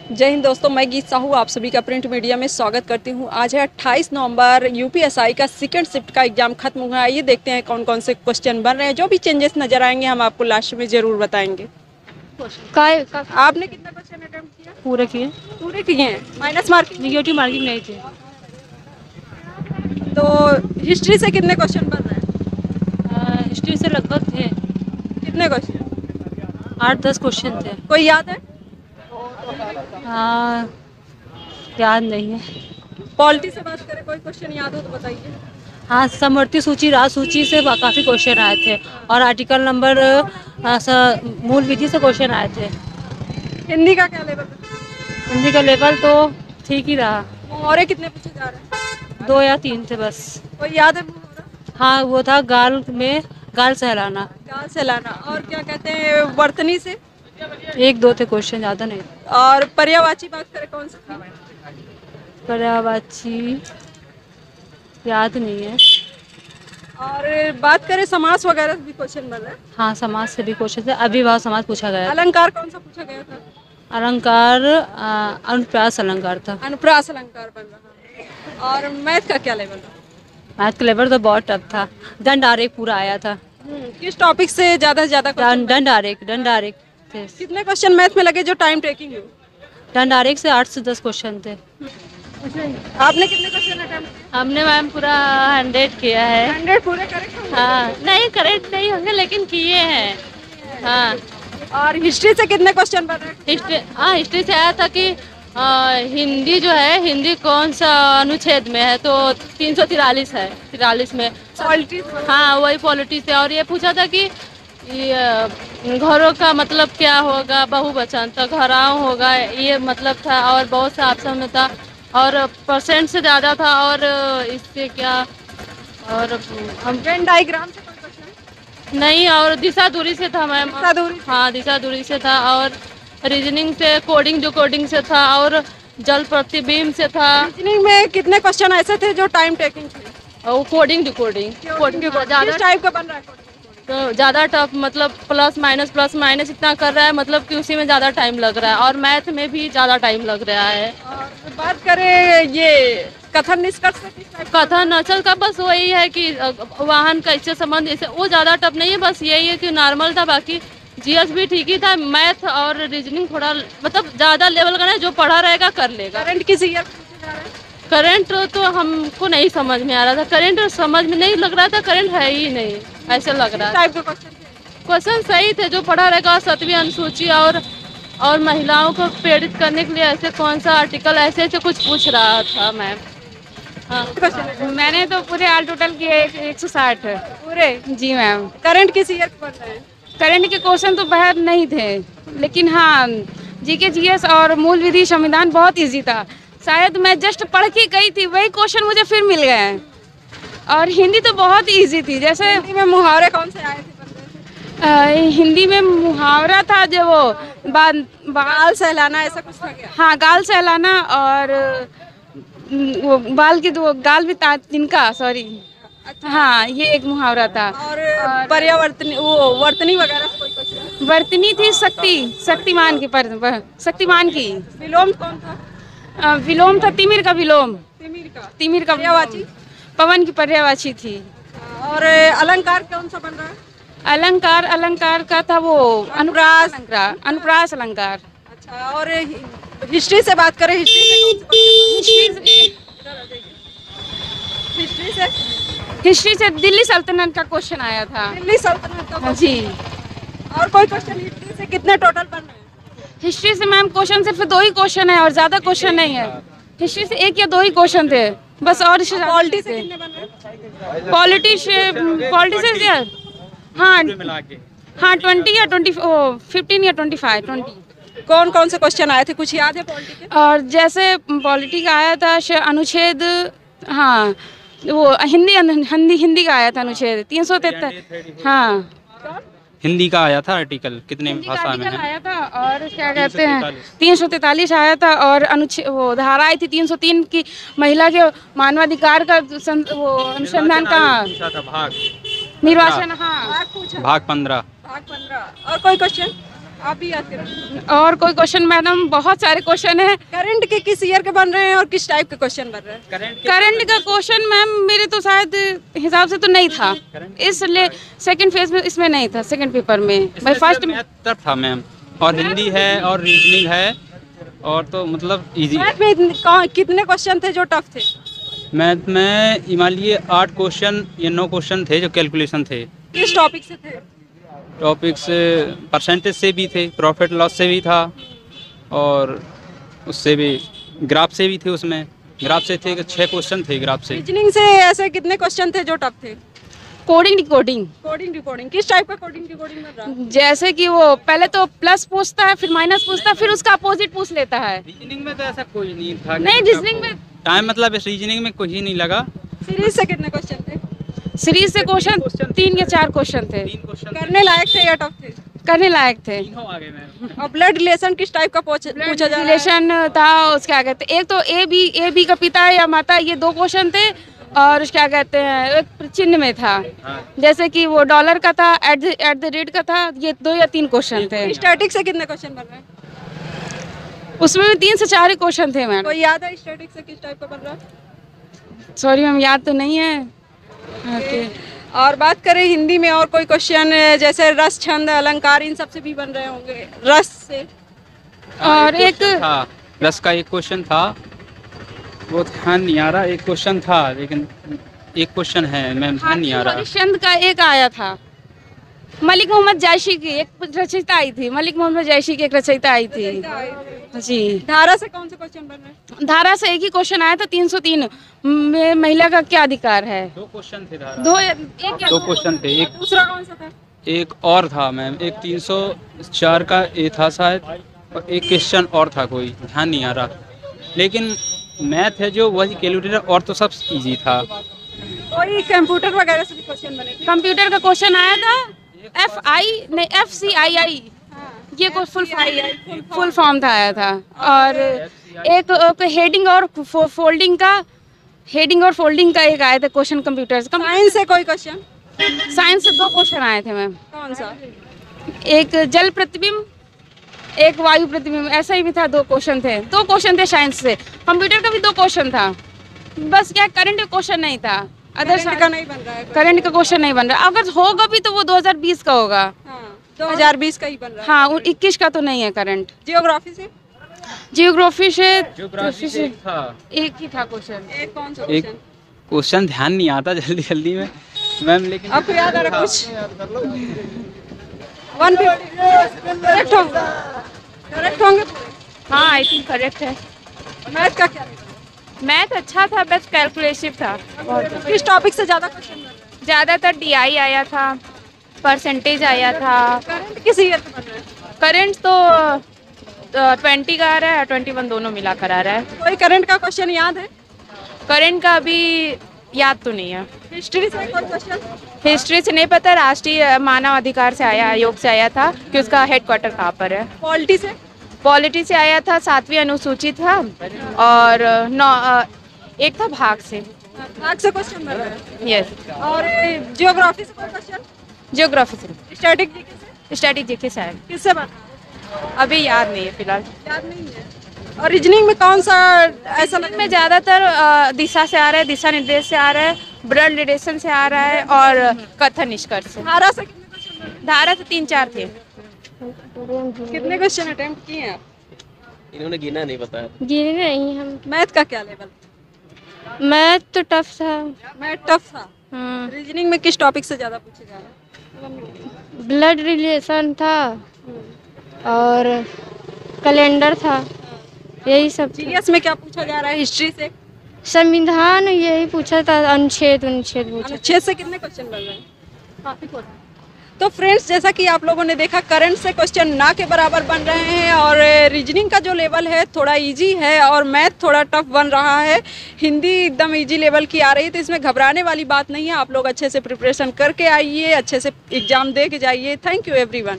जय हिंद दोस्तों, मैं गीत साहू आप सभी का प्रिंट मीडिया में स्वागत करती हूं। आज है 28 नवंबर। यूपीएसआई का सेकंड शिफ्ट का एग्जाम खत्म हुआ है। ये देखते हैं कौन कौन से क्वेश्चन बन रहे हैं। जो भी चेंजेस नजर आएंगे हम आपको लास्ट में जरूर बताएंगे। आपने कितना क्वेश्चन अटेम्प्ट किया? पूरे किए हैं। माइनस मार्किंग, निगेटिव मार्किंग नहीं थे। तो हिस्ट्री से कितने क्वेश्चन बन रहे हैं? हिस्ट्री से लगभग थे कितने क्वेश्चन? 8-10 क्वेश्चन थे। कोई याद है? याद नहीं है। पॉलिटी से बात करें, कोई क्वेश्चन याद हो तो बताइए। हाँ, समवर्ती सूची राज सूची से काफ़ी क्वेश्चन आए थे और आर्टिकल नंबर मूल विधि से क्वेश्चन आए थे। हिंदी का क्या लेवल है? हिंदी का लेवल तो ठीक ही रहा। मुहावरे कितने पूछे जा रहे हैं? 2 या 3 थे बस। कोई याद है मुहावरा? हाँ, वो था गाल में गाल सहलाना। गाल से लाना। और क्या कहते हैं वर्तनी से? 1-2 थे क्वेश्चन, ज़्यादा नहीं। और पर्यायवाची बात करें कौन सा था? पर्यायवाची याद नहीं है। और बात करें समास वगैरह भी क्वेश्चन बन रहा है। हाँ, समाज से भी क्वेश्चन थे। अभिभाव समाज पूछा गया। अलंकार कौन सा पूछा गया था? अलंकार अनुप्रास अलंकार था। अनुप्रास अलंकार बन रहा है। और मैथ का क्या लेवल है? मैथ का लेवल तो बहुत टफ था। दंड आरेख पूरा आया था। किस टॉपिक से ज्यादा से ज्यादा question? दंड आरेख थे। कितने क्वेश्चन मैथ में लगे जो टाइम टेकिंग है? दंड आरेख से 8 से 10 क्वेश्चन थे। आपने कितने क्वेश्चन अटेम्प्ट किए? हमने मैम पूरा 100 किया है। 100 पूरे करेक्ट होंगे? हाँ, नहीं करेक्ट नहीं होंगे लेकिन किए हैं। हाँ। और हिस्ट्री से कितने क्वेश्चन बन रहे हैं? हिस्ट्री से आया था कि हिंदी जो है, हिंदी कौन सा अनुच्छेद में है, तो 343 है। 43 में पॉलिटिक्स। हाँ, वही पॉलिटी से। और ये पूछा था कि ये घरों का मतलब क्या होगा, बहुवचन तो घराओं होगा, ये मतलब था। और बहुत से ऑप्शन में था और परसेंट से ज़्यादा था। और इससे क्या, और हम वेन डायग्राम से कोई क्वेश्चन? नहीं, और दिशा दूरी से था मैम। दिशा दूरी? हाँ, दिशा दूरी से था। और रीजनिंग से, कोडिंग से था। और जल प्रतिबिंब से था। रीजनिंग में कितने क्वेश्चन ऐसे थे जो टाइम टेकिंग थे? और कोडिंग डिकोडिंग ज़्यादा किस टाइप का बन रहा है? तो ज़्यादा टफ, मतलब प्लस माइनस इतना कर रहा है, मतलब कि उसी में ज़्यादा टाइम लग रहा है। और मैथ में भी ज़्यादा टाइम लग रहा है। और बात करें ये कथन निष्कर्ष से, किस टाइप? कथन अचल का बस वही है कि वाहन का इससे संबंध, इसे वो ज़्यादा टफ नहीं है। बस यही है कि नॉर्मल था। बाकी जीएस भी ठीक ही था। मैथ और रीजनिंग थोड़ा मतलब ज़्यादा लेवल का नहीं, जो पढ़ा रहेगा कर लेगा। करंट किस ईयर पूछे जा रहे हैं? करंट तो हमको नहीं समझ में आ रहा था। करंट समझ में नहीं लग रहा था। करंट है ही नहीं, ऐसे लग रहा था। टाइप के क्वेश्चन थे? क्वेश्चन सही थे, जो पढ़ा रहेगा। 7वीं अनुसूची और महिलाओं को प्रेरित करने के लिए ऐसे कौन सा आर्टिकल, ऐसे कुछ पूछ रहा था मैम। हाँ, मैंने तो पूरे ऑल टोटल किए 160 है पूरे। जी मैम। करंट किस ईयर के बन रहे हैं? करंट के क्वेश्चन तो बाहर नहीं थे, लेकिन हाँ जीके जीएस और मूल विधि संविधान बहुत इजी था। शायद मैं जस्ट पढ़ के गई थी, वही क्वेश्चन मुझे फिर मिल गए। और हिंदी तो बहुत इजी थी। जैसे हिंदी में मुहावरे कौन से आए थे? हिंदी में मुहावरा था जो वो बाल सहलाना, ऐसा कुछ था क्या? हाँ, गाल सहलाना। और वो बाल की तो गाल भी तिनका, सॉरी। अच्छा। हाँ, ये एक मुहावरा था। और पर्यावर्तनी, वो वर्तनी वगैरह से कोई क्वेश्चन? वर्तनी थी शक्तिमान की शक्तिमान की। विलोम कौन था? विलोम था तिमिर का विलोम। तिमिर का पर्यायवाची? पवन की पर्यायवाची थी। और अलंकार कौन सा बन रहा है? अलंकार का था वो अनुप्रास अलंकार। अच्छा। और हिस्ट्री से बात करें, हिस्ट्री से दिल्ली सल्तनत का क्वेश्चन आया था। दिल्ली सल्तनत का? जी। और कोई क्वेश्चन हिस्ट्री से कितने टोटल बन रहे हैं? हिस्ट्री से मैम क्वेश्चन सिर्फ 2 ही क्वेश्चन है और ज्यादा क्वेश्चन नहीं है। हिस्ट्री से 1 या 2 ही क्वेश्चन थे बस। और पॉलिटी से कितने बन रहे हैं? पॉलिटी से हाँ 20 या 15 या 25। कौन कौन से क्वेश्चन आए थे, कुछ याद है पॉलिटी के? और जैसे पॉलिटी का आया था अनुच्छेद, हाँ वो हिंदी का आया था अनुच्छेद 373। हाँ, हिंदी का आया था आर्टिकल, कितने भाषा में है? आया था। और क्या कहते हैं 343 आया था। और अनुच्छेद वो धारा आई थी 303 की, महिला के मानवाधिकार का वो अनुसंधान का भाग निर्वाचन। हाँ, भाग 15। भाग 15। और कोई क्वेश्चन? आप भी याद करें। और कोई क्वेश्चन मैडम, बहुत सारे क्वेश्चन है। करंट के किस ईयर के बन रहे हैं और किस टाइप के क्वेश्चन बन रहे हैं? करंट का क्वेश्चन मैम मेरे तो शायद हिसाब से तो नहीं था, इसलिए सेकंड फेज में इसमें नहीं था, सेकंड पेपर में। भाई फर्स्ट में टफ था मैम, और हिंदी है और रीजनिंग है, और तो मतलब इजी। मैथ में कितने क्वेश्चन थे जो टफ थे? मैथ में हिमालय 8 क्वेश्चन या 9 क्वेश्चन थे जो कैलकुलेशन थे। किस टॉपिक से थे? टॉपिक्स परसेंटेज से भी थे, प्रॉफिट लॉस से भी था, और उससे भी ग्राफ से भी थे। उसमें ग्राफ से थे 6 क्वेश्चन थे ग्राफ से। रीजनिंग से ऐसे कितने क्वेश्चन थे जो टफ थे? Coding decoding. कोडिंग डिकोडिंग किस टाइप का कोडिंग डिकोडिंग बन रहा है? जैसे कि वो पहले तो प्लस पूछता है, फिर माइनस पूछता है, फिर उसका अपोजिट पूछ लेता है। रीजनिंग में तो ऐसा कोई नहीं था। नहीं, रीजनिंग में टाइम मतलब रीजनिंग में कुछ ही नहीं लगा। सीरीज से कितने क्वेश्चन थे? सीरीज से क्वेश्चन 3 या 4 क्वेश्चन थे। 3 क्वेश्चन करने लायक थे या टफ थे? करने लायक थे। तीनों आगे मैम। और ब्लड रिलेशन किस टाइप का पूछा जा रहा है? रिलेशन था, उसके आगे थे एक तो ए बी का पिता या माता, ये 2 क्वेश्चन थे। और उसके क्या कहते हैं, एक चिन्ह में था, जैसे कि वो डॉलर का था, एट द रेट का था। ये 2 या 3 क्वेश्चन थे। स्टैटिक से कितने क्वेश्चन बन रहे हैं? उसमें भी 3 से 4 ही क्वेश्चन थे मैडम। कोई याद है स्टैटिक से किस टाइप का बन रहा है? सॉरी मैम, याद तो नहीं है। ओके। और बात करें हिंदी में और कोई क्वेश्चन, जैसे रस, छंद, अलंकार, इन सब से भी बन रहे होंगे। रस से और एक था, रस का एक क्वेश्चन था, वो ध्यान नहीं आ रहा। एक क्वेश्चन था, लेकिन एक क्वेश्चन है मैम, ध्यान नहीं आ रहा। हरिश्चंद्र का एक आया था। मलिक मोहम्मद जैशी की एक रचयिता आई थी, मलिक मोहम्मद जैशी की एक रचयिता आई थी जी। धारा से कौन से क्वेश्चन बन रहे हैं? धारा से एक ही क्वेश्चन आया था, 303 में महिला का क्या अधिकार है। 2 क्वेश्चन थे धारा। 2 क्वेश्चन थे। एक दूसरा कौन सा था? एक और था मैम, एक 304 का ए था शायद, और एक क्वेश्चन और था, कोई ध्यान नहीं आ रहा। लेकिन मैथ है जो वही कैलकुलेटर, और तो सब इजी था। कोई कंप्यूटर वगैरह से भी क्वेश्चन बने थे? कंप्यूटर का क्वेश्चन आया था, FCII, ये कोई फुल फॉर्म था, आया था। और एक हेडिंग और फोल्डिंग का एक आया था क्वेश्चन कंप्यूटर से। साइंस से कोई क्वेश्चन? साइंस से 2 क्वेश्चन आए थे मैम। कौन सा? एक जल प्रतिबिंब, एक वायु प्रतिबिंब, ऐसा ही भी था। 2 क्वेश्चन थे। 2 क्वेश्चन थे साइंस से। कंप्यूटर का भी 2 क्वेश्चन था। बस क्या करंट क्वेश्चन नहीं था। अदर करंट का नहीं बन रहा है? करंट का क्वेश्चन नहीं बन रहा। अगर होगा भी तो वो 2020 का होगा। हाँ, 2020 का ही बन रहा है। हाँ, 21 का तो नहीं है करंट। जियोग्राफी से? जियोग्राफी से था, एक ही था क्वेश्चन। एक कौन सा एक क्वेश्चन? क्वेश्चन ध्यान नहीं आता जल्दी में मैम, लेकिन आपको याद आ रहा कुछ? 150 करेक्ट होंगे पूरे? हाँ, आई थिंक करेक्ट है। मैथ का क्या है? मैथ अच्छा था, बस कैलकुलेटिव था। किस टॉपिक से ज्यादा क्वेश्चन बन रहे हैं? ज़्यादातर DI आया था, परसेंटेज आया था। करंट किस ईयर पे बन रहा है? करंट तो 20 का आ रहा है, 21 दोनों मिलाकर आ रहा है। कोई करंट का क्वेश्चन याद है? करंट का अभी याद तो नहीं है। हिस्ट्री से कोई क्वेश्चन? हिस्ट्री से नहीं पता, राष्ट्रीय मानव अधिकार से आया, आयोग से आया था कि उसका हेडक्वार्टर कहाँ पर है। पॉलिटी से? पॉलिटी से आया था, 7वीं अनुसूची था। और एक था भाग से। भाग से क्वेश्चन बन रहा है। यस। और जियोग्राफी से कोई क्वेश्चन? जियोग्राफी से, स्टैटिक जीके से? स्टैटिक जीके से आया। किससे बन रहा है? अभी याद नहीं है फिलहाल। याद नहीं है। और रीजनिंग में कौन सा ऐसा लग में ज़्यादातर दिशा से आ रहा है, दिशा निर्देश से आ रहा है, ब्लड रिलेशन से आ रहा है, और कथन निष्कर्ष से। धारा से कितने क्वेश्चन बन रहे धारा से 3-4 थे। हैं? कितने क्वेश्चन अटेम्प्ट किए आप? इन्होंने गिना नहीं बताया। गिने नहीं हम। मैथ का क्या लेवल? मैथ तो टफ था। मैथ टफ था। हाँ। रीजनिंग में किस टॉपिक से ज्यादा पूछे जा रहा है? ब्लड रिलेशन था और कैलेंडर था, यही सब था। जीएस में क्या पूछा जा रहा है? हिस्ट्री से? संविधान यही पूछा था, अनुच्छेद पूछा। अनुच्छेद से कितने क्वेश्चन बन रहे हैं? तो फ्रेंड्स, जैसा कि आप लोगों ने देखा, करंट से क्वेश्चन ना के बराबर बन रहे हैं, और रीजनिंग का जो लेवल है थोड़ा इजी है, और मैथ थोड़ा टफ बन रहा है। हिंदी एकदम इजी लेवल की आ रही है, तो इसमें घबराने वाली बात नहीं है। आप लोग अच्छे से प्रिपरेशन करके आइए, अच्छे से एग्जाम दे के जाइए। Thank you everyone.